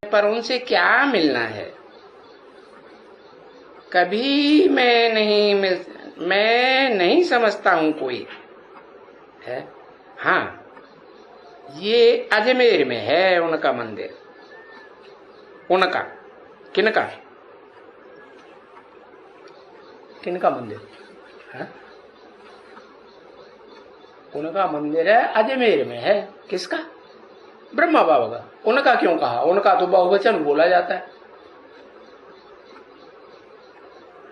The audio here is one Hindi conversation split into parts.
पर उनसे क्या मिलना है? कभी मैं नहीं समझता हूं कोई है। हाँ, ये अजमेर में है उनका मंदिर। उनका किनका किनका मंदिर है? उनका मंदिर है अजमेर में है। किसका? ब्रह्मा बाबा का। उनका क्यों कहा? उनका तो बहुवचन बोला जाता है।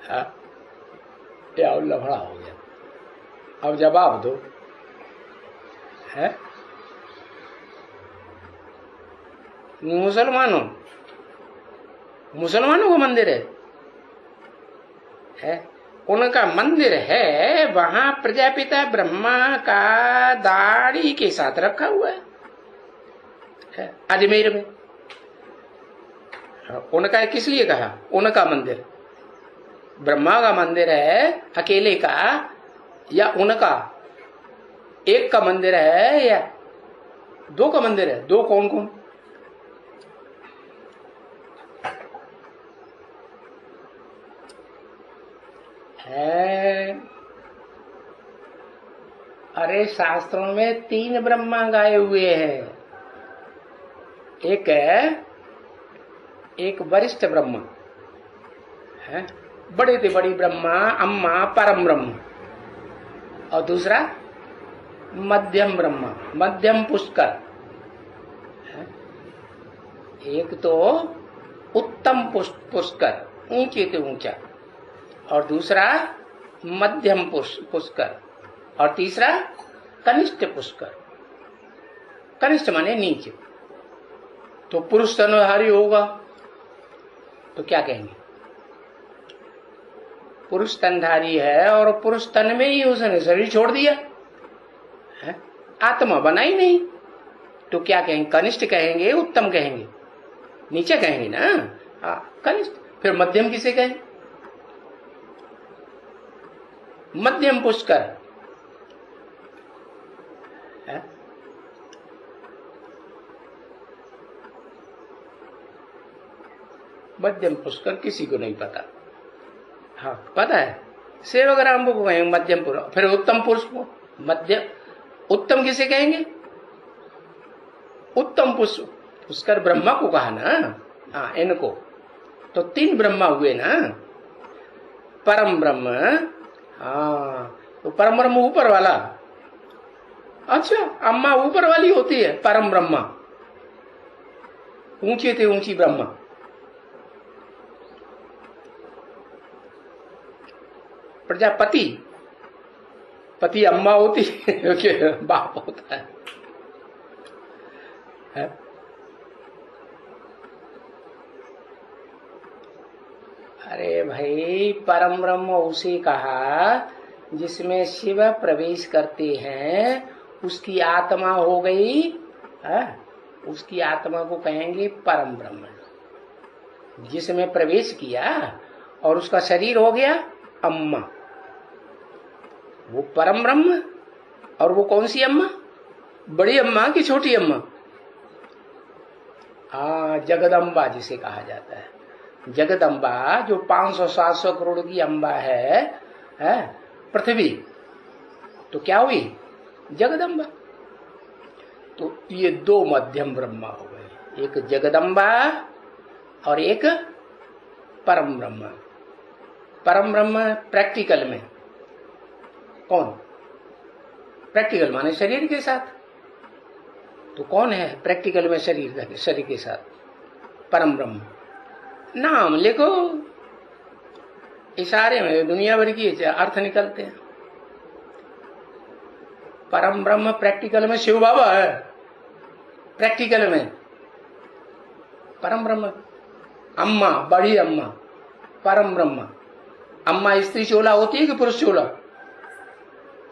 हाँ, क्या लफड़ा हो गया? अब जवाब दो। है मुसलमानों का मंदिर है? उनका मंदिर है, वहां प्रजापिता ब्रह्मा का दाढ़ी के साथ रखा हुआ है अजमेर में। उनका किस लिए कहा? उनका मंदिर ब्रह्मा का मंदिर है अकेले का, या उनका एक का मंदिर है, या दो का मंदिर है? दो कौन कौन? है अरे, शास्त्रों में 3 ब्रह्मा गाए हुए हैं। एक वरिष्ठ ब्रह्मा है, बड़े से बड़ी ब्रह्मा, अम्मा, परम ब्रह्म। और दूसरा मध्यम ब्रह्मा, मध्यम पुष्कर है। एक तो उत्तम पुष्कर, ऊंचे से ऊंचा, और दूसरा मध्यम पुष्कर, और तीसरा कनिष्ठ पुष्कर। कनिष्ठ माने नीचे। तो पुरुष स्तनधारी होगा तो क्या कहेंगे? पुरुष स्तनधारी है और पुरुष स्तन में ही उसने शरीर छोड़ दिया है, आत्मा बना ही नहीं, तो क्या कहेंगे? कनिष्ठ कहेंगे, उत्तम कहेंगे? नीचे कहेंगे ना। हाँ, कनिष्ठ। फिर मध्यम किसे कहें? मध्यम पुष्कर है। मध्यम पुष्कर किसी को नहीं पता। हाँ, पता है, सेवक राम को कहेंगे मध्यम पुरुष। फिर उत्तम पुरुष को मध्य, उत्तम किसे कहेंगे? उत्तम पुष्कर ब्रह्मा को कहा ना। हाँ, इनको तो 3 ब्रह्मा हुए ना। परम ब्रह्म, हाँ, तो परम ब्रह्म ऊपर वाला। अच्छा, अम्मा ऊपर वाली होती है परम ब्रह्मा, ऊंचे से ऊंची ब्रह्मा। प्रजापति, पति अम्मा होती है, बाप होता है? अरे भाई, परम ब्रह्म उसे कहा जिसमें शिव प्रवेश करते हैं, उसकी आत्मा हो गई है, उसकी आत्मा को कहेंगे परम ब्रह्म। जिसमें प्रवेश किया और उसका शरीर हो गया अम्मा, वो परम ब्रह्म। और वो कौन सी अम्मा? बड़ी अम्मा कि छोटी अम्मा? जगदम्बा जिसे कहा जाता है। जगदम्बा जो 500-700 करोड़ की अम्बा है पृथ्वी, तो क्या हुई? जगदम्बा। तो ये 2 मध्यम ब्रह्मा हो गए, एक जगदम्बा और एक परम ब्रह्म। परम ब्रह्म प्रैक्टिकल में कौन? प्रैक्टिकल माने शरीर के साथ। तो कौन है प्रैक्टिकल में शरीर के साथ? परम ब्रह्म। नाम लिखो, इशारे में दुनिया भर की अर्थ निकलते हैं। परम ब्रह्म प्रैक्टिकल में शिव बाबा है, प्रैक्टिकल में परम ब्रह्म। अम्मा, बड़ी अम्मा, परम ब्रह्म। अम्मा स्त्री चोला होती है कि पुरुष चोला?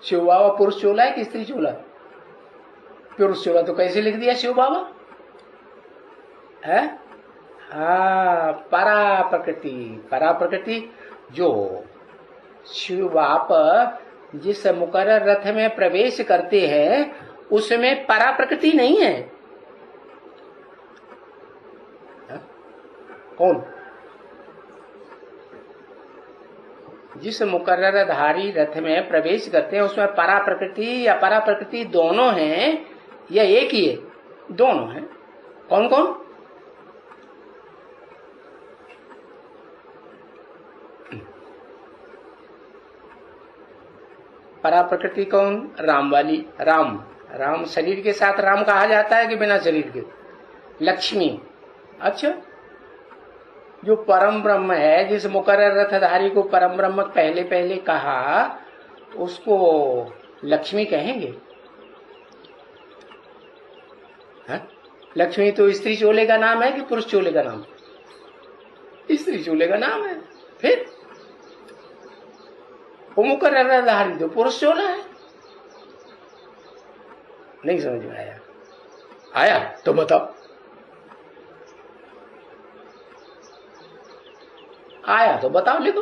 शिव बाबा पुरुष चोला है कि स्त्री चोला? पुरुष चोला। तो कैसे लिख दिया शिव बाबा है? परा प्रकृति जो शिव बाप जिस मुकर्रर रथ में प्रवेश करते हैं उसमें परा प्रकृति नहीं है। है? कौन? जिस मुकर्रर धारी रथ में प्रवेश करते हैं उसमें परा प्रकृति या परा प्रकृति दोनों हैं या एक ही है? दोनों हैं। कौन कौन? परा प्रकृति कौन? राम वाली। राम, राम शरीर के साथ राम कहा जाता है कि बिना शरीर के? लक्ष्मी। अच्छा, जो परम ब्रह्म है, जिस मुकर्रर रथधारी को परम ब्रह्म पहले पहले कहा, तो उसको लक्ष्मी कहेंगे? है? लक्ष्मी तो स्त्री चोले का नाम है कि पुरुष चोले का नाम? स्त्री चोले का नाम है। फिर वो मुकर्रर रथधारी तो पुरुष चोला है। नहीं समझ में आया? आया तो बताओ। आया तो बताओ, लिखो।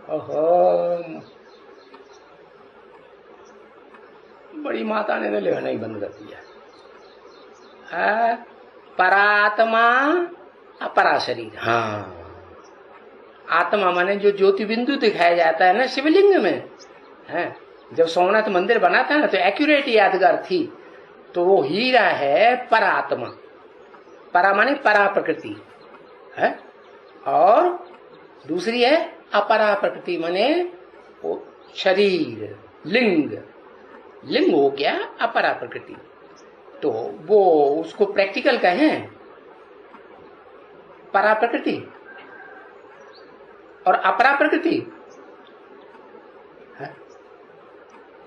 ओहो, बड़ी माता ने तो लिखना ही बंद कर दिया। परात्मा अपरा शरीर। हाँ, आत्मा माने जो ज्योति बिंदु दिखाया जाता है ना शिवलिंग में, है जब सोमनाथ मंदिर बना था ना तो एक्यूरेट यादगार थी, तो वो हीरा है परात्मा। परा माने परा प्रकृति है, और दूसरी है अपरा प्रकृति माने वो शरीर, लिंग। लिंग हो गया अपरा प्रकृति। तो वो उसको प्रैक्टिकल कहें परा प्रकृति और अपरा प्रकृति है?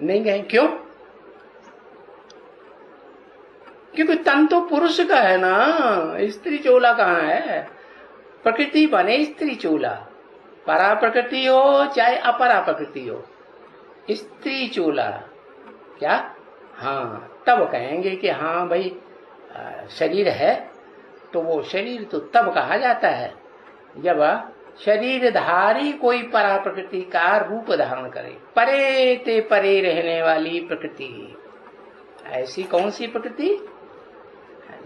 नहीं कहें। क्यों? क्योंकि तन तो पुरुष का है ना, स्त्री चोला कहाँ है? प्रकृति बने स्त्री चोला, परा प्रकृति हो चाहे अपरा प्रकृति हो, स्त्री चोला क्या? हाँ, तब कहेंगे कि हाँ भाई शरीर है। तो वो शरीर तो तब कहा जाता है जब शरीरधारी कोई परा प्रकृति का रूप धारण करे। परे ते परे रहने वाली प्रकृति। ऐसी कौन सी प्रकृति?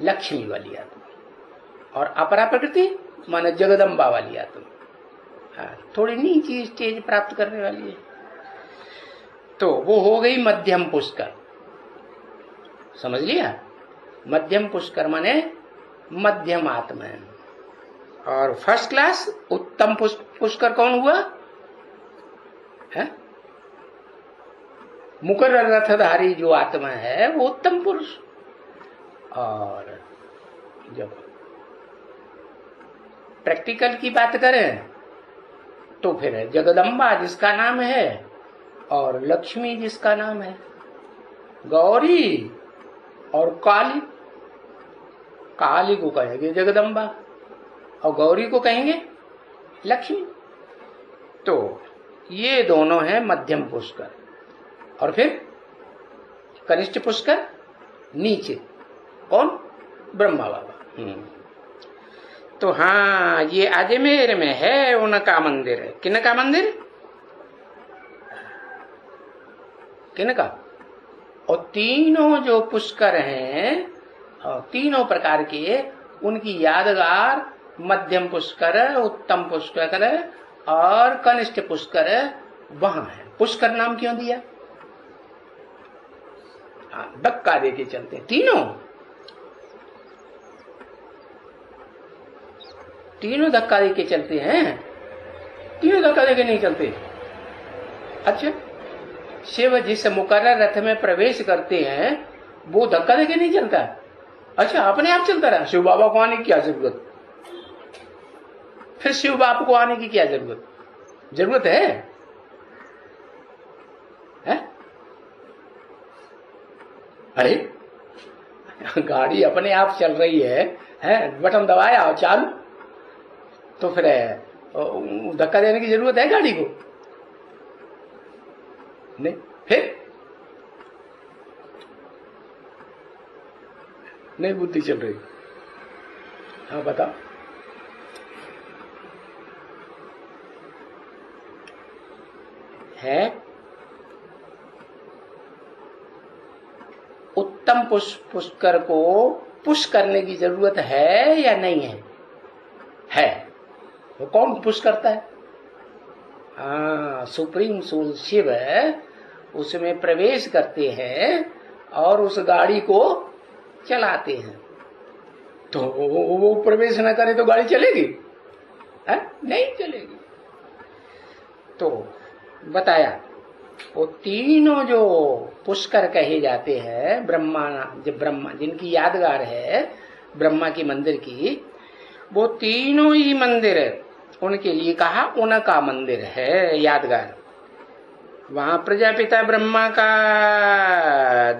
लक्ष्मी वाली आत्मा। और अपरा प्रकृति माने जगदम्बा वाली आत्मा, थोड़ी नीची स्टेज प्राप्त करने वाली है। तो वो हो गई मध्यम पुष्कर। समझ लिया? मध्यम पुष्कर माने मध्यम आत्मा है। और फर्स्ट क्लास उत्तम पुष्कर कौन हुआ? है मुकर्रर रथधारी जो आत्मा है वो उत्तम पुरुष। और जब प्रैक्टिकल की बात करें तो फिर जगदम्बा जिसका नाम है और लक्ष्मी जिसका नाम है, गौरी और काली। काली को कहेंगे जगदम्बा और गौरी को कहेंगे लक्ष्मी। तो ये दोनों हैं मध्यम पुष्कर। और फिर कनिष्ठ पुष्कर नीचे कौन? ब्रह्मा बाबा। तो हाँ, ये अजमेर में है उनका मंदिर। है किनका मंदिर? किनका? और तीनों जो पुष्कर हैं, तीनों प्रकार के, उनकी यादगार मध्यम पुष्कर, उत्तम पुष्कर और कनिष्ठ पुष्कर वहां है। पुष्कर नाम क्यों दिया? धक्का दे के चलते हैं तीनों धक्का दे के चलते हैं। तीनों धक्का दे के नहीं चलते। अच्छा, शिव जिस मुकर्रर रथ में प्रवेश करते हैं वो धक्का दे के नहीं चलता। अच्छा, अपने आप चलता रहा। शिव बाबा को आने की क्या जरूरत? फिर शिव बाबा को आने की क्या जरूरत? जरूरत है? अरे गाड़ी अपने आप चल रही है, बटन दबाया और चालू। तो फिर धक्का देने की जरूरत है गाड़ी को? नहीं। फिर नहीं बुद्धि चल रही। हाँ बताओ। है उत्तम पुष्कर को पुश करने की जरूरत है या नहीं है? है। वो कौन पुश करता है? सुप्रीम सोल शिव उसमें प्रवेश करते हैं और उस गाड़ी को चलाते हैं। तो वो प्रवेश न करे तो गाड़ी चलेगी? नहीं चलेगी। तो बताया वो तीनों जो पुष्कर कहे जाते हैं, ब्रह्मा जिनकी यादगार है ब्रह्मा की मंदिर की, वो तीनों ही मंदिर उनके लिए कहा उनका मंदिर है यादगार। वहां प्रजापिता ब्रह्मा का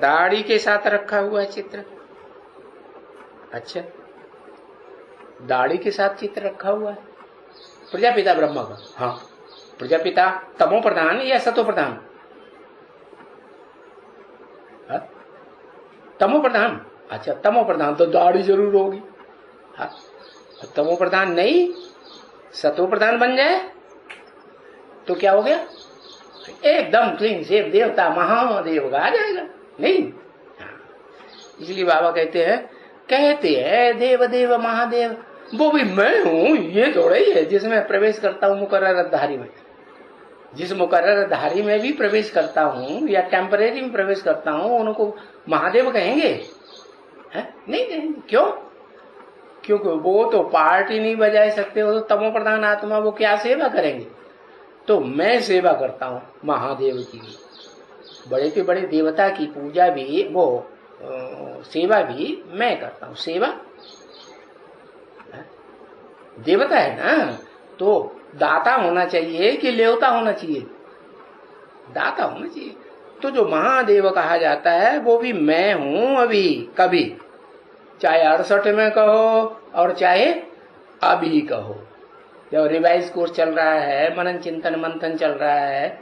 दाढ़ी के साथ रखा हुआ है चित्र। अच्छा, दाढ़ी के साथ चित्र रखा हुआ है प्रजापिता ब्रह्मा का? हाँ। प्रजापिता तमो प्रधान या सतो प्रधान? तमो प्रधान। अच्छा, तमो प्रधान तो दाढ़ी जरूर होगी। हाँ, तमो प्रधान नहीं, सतो प्रधान बन जाए तो क्या हो गया? एकदम क्लीन शेव देवता महादेव आ जाएगा। नहीं, इसलिए बाबा कहते हैं देव देव महादेव, वो भी मैं हूं। ये थोड़ा ही है जिसमें प्रवेश करता हूं मुकर्रर धारी में। जिस मुकर्रर धारी में भी प्रवेश करता हूं या टेम्परेरी में प्रवेश करता हूं, उनको महादेव कहेंगे? नहीं कहेंगे। क्यों? क्योंकि वो तो पार्टी नहीं बजा सकते, वो तो तमो प्रधान आत्मा, वो क्या सेवा करेंगे? तो मैं सेवा करता हूं महादेव की। बड़े के बड़े देवता की पूजा भी, वो सेवा भी मैं करता हूं। सेवा देवता है ना, तो दाता होना चाहिए कि लेवता होना चाहिए? दाता होना चाहिए। तो जो महादेव कहा जाता है वो भी मैं हूं अभी, कभी, चाहे 68 में कहो और चाहे अभी कहो। जब रिवाइज कोर्स चल रहा है, मनन चिंतन मंथन चल रहा है,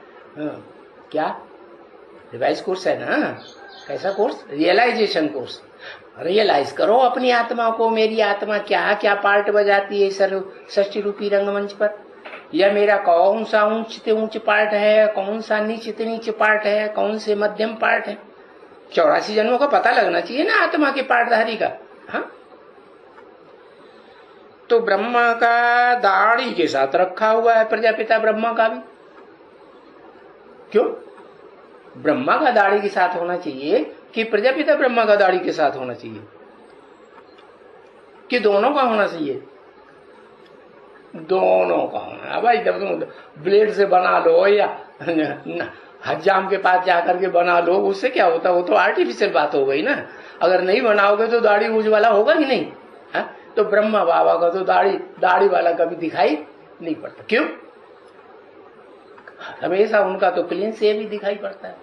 क्या रिवाइज कोर्स है ना? कैसा कोर्स? Realisation course. रियलाइज करो अपनी आत्मा को। मेरी आत्मा क्या क्या पार्ट बजाती है षष्ठी रूपी रंगमंच पर, या मेरा कौन सा ऊंच पार्ट है, कौन सा नीच पार्ट है, कौन से मध्यम पार्ट है। 84 जन्मों का पता लगना चाहिए ना आत्मा के पार्टधारी का। हाँ, तो ब्रह्मा का दाढ़ी के साथ रखा हुआ है प्रजापिता ब्रह्मा का भी। क्यों? ब्रह्मा का दाढ़ी के साथ होना चाहिए कि प्रजापिता ब्रह्मा का दाढ़ी के साथ होना चाहिए, कि दोनों का होना चाहिए? दोनों का होना। भाई जब तुम ब्लेड से बना लो या हज्जाम के पास जाकर के बना लो, उससे क्या होता? वो तो आर्टिफिशियल बात हो गई ना। अगर नहीं बनाओगे तो दाढ़ी मूछ वाला होगा कि नहीं? हा? तो ब्रह्मा बाबा का तो दाढ़ी वाला कभी दिखाई नहीं पड़ता। क्यों? हमेशा उनका तो क्लीन शेव ही दिखाई पड़ता है।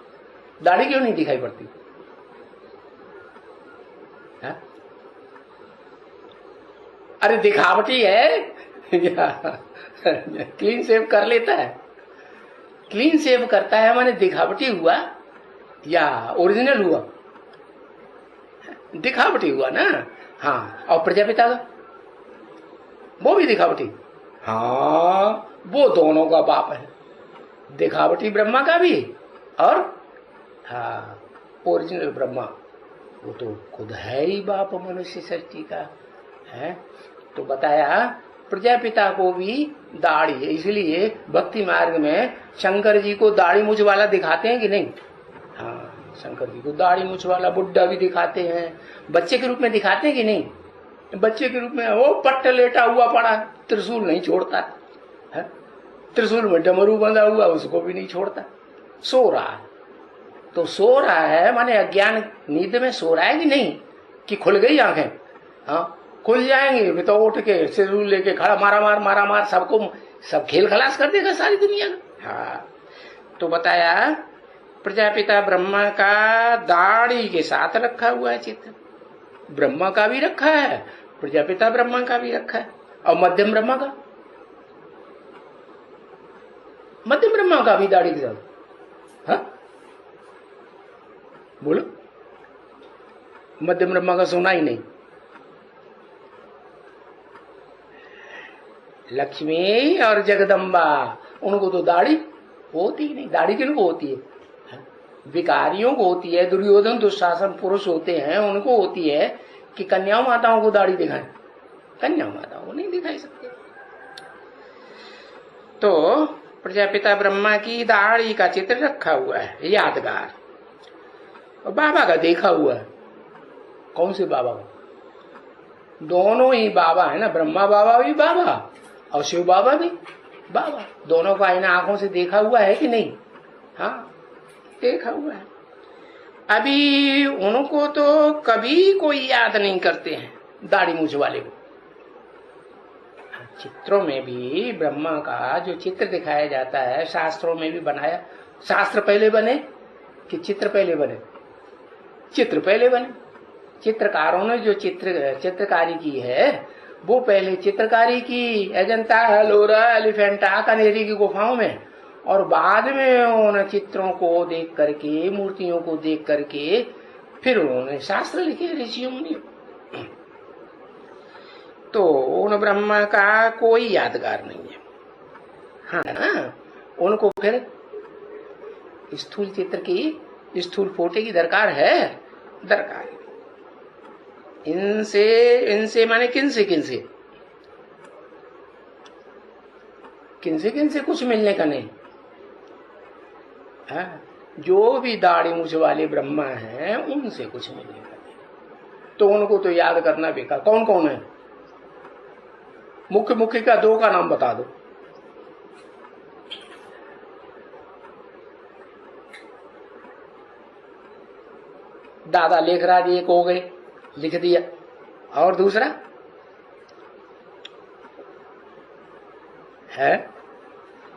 दाढ़ी क्यों नहीं दिखाई पड़ती? हा? अरे दिखावटी है क्लीन शेव कर लेता है? क्लीन शेव करता है माने दिखावटी हुआ या ओरिजिनल हुआ? दिखावटी हुआ ना। हाँ, और प्रजापिता का वो भी दिखावटी। हाँ, वो दोनों का बाप है, दिखावटी ब्रह्मा का भी और हाँ ओरिजिनल ब्रह्मा, वो तो खुद है ही बाप मनुष्य सृष्टि का है। तो बताया प्रजापिता को भी दाढ़ी है, इसलिए भक्ति मार्ग में शंकर जी को दाढ़ी मूछ वाला दिखाते हैं कि नहीं? हाँ, शंकर जी को दाढ़ी मूछ वाला बुड्ढा भी दिखाते हैं, बच्चे के रूप में दिखाते हैं कि नहीं? बच्चे के रूप में वो पट्ट लेटा हुआ पड़ा, त्रिशूल नहीं छोड़ता है, त्रिशूल में डमरू बंधा हुआ उसको भी नहीं छोड़ता, सो रहा है। तो सो रहा है माने अज्ञान नींद में सो रहा है कि नहीं? कि खुल गई आंखें? हाँ, खुल जाएंगे तो उठ के त्रिशूल लेके खड़ा मारा मार सबको, सब खेल खलास कर देगा सारी दुनिया का। हाँ, तो बताया प्रजापिता ब्रह्मा का दाढ़ी के साथ रखा हुआ है चित्र। ब्रह्मा का भी रखा है, प्रजापिता ब्रह्मा का भी रखा है, और मध्यम ब्रह्मा का, मध्यम ब्रह्मा का भी दाढ़ी के साथ। हाँ बोलो, मध्यम ब्रह्मा का सुना ही नहीं। लक्ष्मी और जगदम्बा, उनको तो दाढ़ी होती ही नहीं। दाढ़ी किनको होती है? विकारियों को होती है, दुर्योधन दुशासन पुरुष होते हैं, उनको होती है कि कन्या माताओं को दाढ़ी दिखाएं, कन्या माताओं को नहीं दिखाई सकते। तो प्रजापिता ब्रह्मा की दाढ़ी का चित्र रखा हुआ है यादगार, और बाबा का देखा हुआ है। कौन से बाबा का? दोनों ही बाबा है ना, ब्रह्मा बाबा भी बाबा और शिव बाबा भी बाबा, दोनों का इन आंखों से देखा हुआ है कि नहीं? हाँ, देखा हुआ है। अभी उनको तो कभी कोई याद नहीं करते हैं दाढ़ी मूछ वाले को। चित्रों में भी ब्रह्मा का जो चित्र दिखाया जाता है, शास्त्रों में भी बनाया। शास्त्र पहले बने कि चित्र पहले बने? चित्र पहले बने। चित्रकारों ने जो चित्रकारी की है वो पहले चित्रकारी की अजंता, एलोरा, एलिफेंटा, कनेरी की गुफाओं में, और बाद में उन चित्रों को देख करके, मूर्तियों को देख करके फिर उन्होंने शास्त्र लिखे ऋषियों ने। तो उन ब्रह्मा का कोई यादगार नहीं है। हाँ ना, उनको फिर स्थूल चित्र की, स्थूल फोटो की दरकार है, दरकार। इनसे माने किनसे कुछ मिलने का नहीं। हाँ, जो भी दाढ़ी मूछ वाले ब्रह्मा हैं उनसे कुछ मिलने का नहीं। तो उनको तो याद करना बेकार। कौन कौन है? मुख्य का दो का नाम बता दो। दादा लेखराज एक हो गए, लिख दिया। और दूसरा है,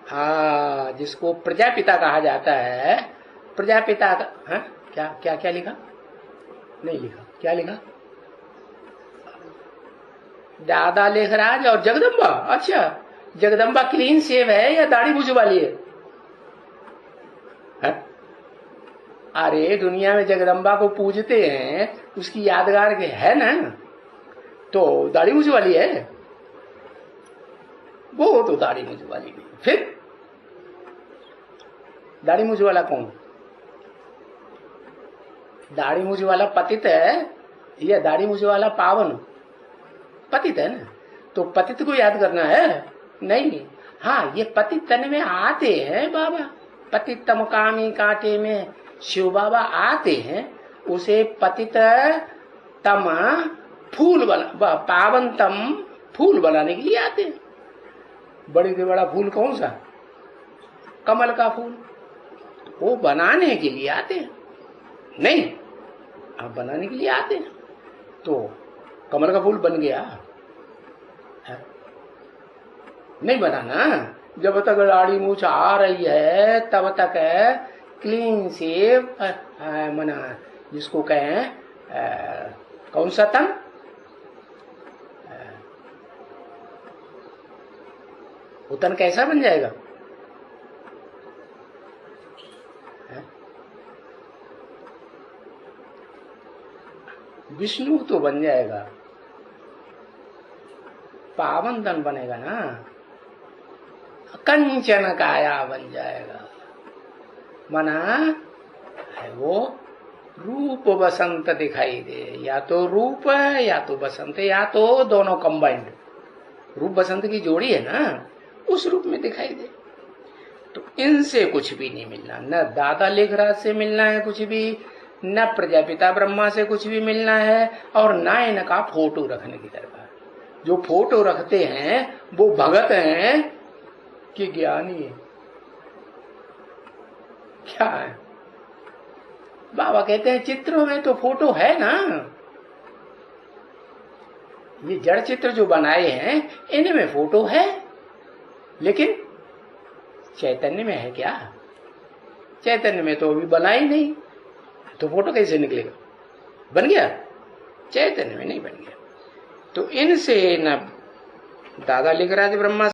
हाँ, जिसको प्रजापिता कहा जाता है। प्रजापिता का, हाँ, क्या क्या क्या लिखा? नहीं लिखा। क्या लिखा? दादा लेखराज और जगदम्बा। अच्छा, जगदम्बा क्लीन शेव है या दाढ़ी मूछ वाली है? अरे दुनिया में जगदम्बा को पूजते हैं, उसकी यादगार के है ना, तो दाढ़ी मूछ वाली है वो, तो दाढ़ी मूछ वाली नहीं। फिर दाढ़ी मूछ वाला कौन? दाढ़ी मूछ वाला पतित है या दाढ़ी मूछ वाला पावन? पतित है ना, तो पतित को याद करना है नहीं। हाँ, ये पतित तन में आते हैं बाबा, पतित तम कामी कांटे में शिव बाबा आते हैं। उसे पतित तम फूल बना, पावन तम फूल बनाने के लिए आते हैं। बड़े से बड़ा फूल कौन सा? कमल का फूल, वो बनाने के लिए आते हैं। नहीं, आप बनाने के लिए आते हैं। तो कमल का फूल बन गया है? नहीं बनाना। जब तक दाढ़ी मूछ आ रही है तब तक क्लीन शेव मना, जिसको कहें कौन सा तन, वो तन कैसा बन जाएगा? विष्णु तो बन जाएगा, पावन तन बनेगा ना, कंचन काया बन जाएगा। मना है वो रूप बसंत दिखाई दे, या तो रूप है या तो बसंत, या तो दोनों कंबाइंड, रूप बसंत की जोड़ी है ना, उस रूप में दिखाई दे। तो इनसे कुछ भी नहीं मिलना, न दादा लेखराज से मिलना है कुछ भी, न प्रजापिता ब्रह्मा से कुछ भी मिलना है, और न इनका फोटो रखने की दरकार। जो फोटो रखते हैं वो भगत हैं कि ज्ञानी है? क्या है? बाबा कहते हैं चित्रों में तो फोटो है ना, ये जड़ चित्र जो बनाए हैं इनमें फोटो है, लेकिन चैतन्य में है क्या? चैतन्य में तो अभी बना ही नहीं, तो फोटो कैसे निकलेगा? बन गया? चैतन्य में नहीं बन गया। तो इनसे न दादा लेखराज ब्रह्मा